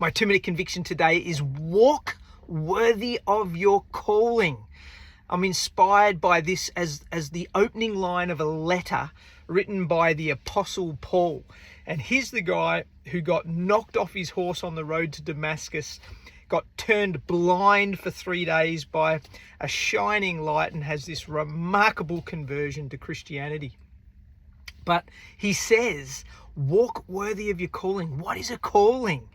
My 2-minute conviction today is walk worthy of your calling. I'm inspired by this as the opening line of a letter written by the Apostle Paul. And here's the guy who got knocked off his horse on the road to Damascus, got turned blind for 3 days by a shining light, and has this remarkable conversion to Christianity. But he says, walk worthy of your calling. What is a calling?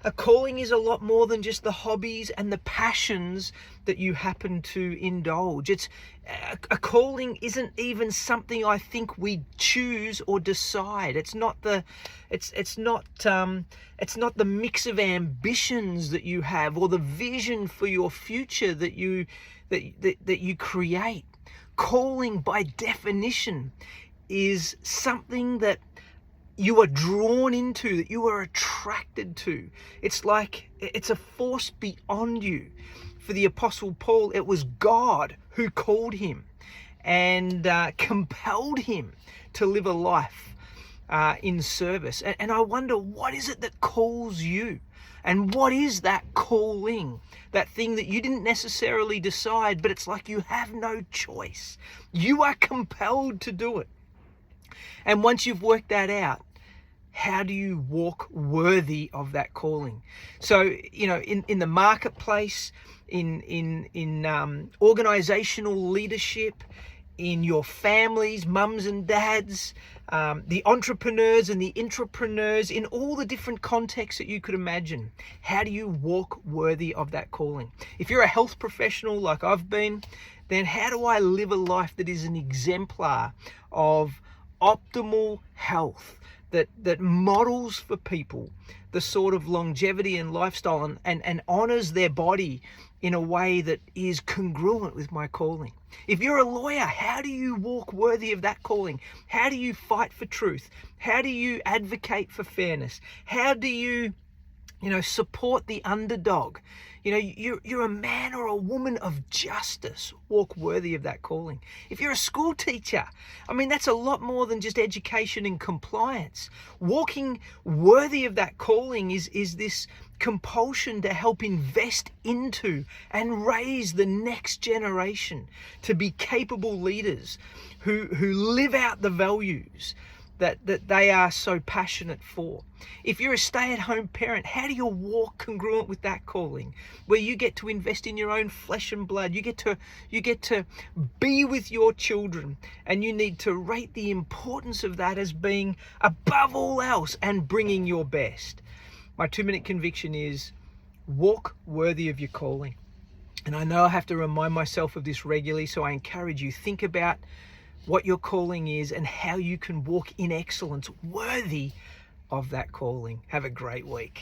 A calling is a lot more than just the hobbies and the passions that you happen to indulge. It's a calling isn't even something I think we choose or decide. It's not the mix of ambitions that you have or the vision for your future that you create. Calling, by definition, is something that you are drawn into, that you are attracted to. It's like it's a force beyond you. For the Apostle Paul, it was God who called him and compelled him to live a life in service. And I wonder, what is it that calls you? And what is that calling? That thing that you didn't necessarily decide, but it's like you have no choice. You are compelled to do it. And once you've worked that out, how do you walk worthy of that calling? So, in the marketplace, in organizational leadership, in your families, mums and dads, the entrepreneurs and the intrapreneurs, in all the different contexts that you could imagine, how do you walk worthy of that calling? If you're a health professional like I've been, then how do I live a life that is an exemplar of optimal health, that models for people the sort of longevity and lifestyle and honors their body in a way that is congruent with my calling? If you're a lawyer, how do you walk worthy of that calling? How do you fight for truth? How do you advocate for fairness? How do you support the underdog? You're a man or a woman of justice. Walk worthy of that calling. If you're a school teacher, that's a lot more than just education and compliance. Walking worthy of that calling is this compulsion to help invest into and raise the next generation to be capable leaders who live out the values that they are so passionate for. If you're a stay-at-home parent, how do you walk congruent with that calling, where you get to invest in your own flesh and blood? You get to be with your children, and you need to rate the importance of that as being above all else and bringing your best. My 2-minute conviction is walk worthy of your calling. And I know I have to remind myself of this regularly, so I encourage you, think about what your calling is and how you can walk in excellence worthy of that calling. Have a great week.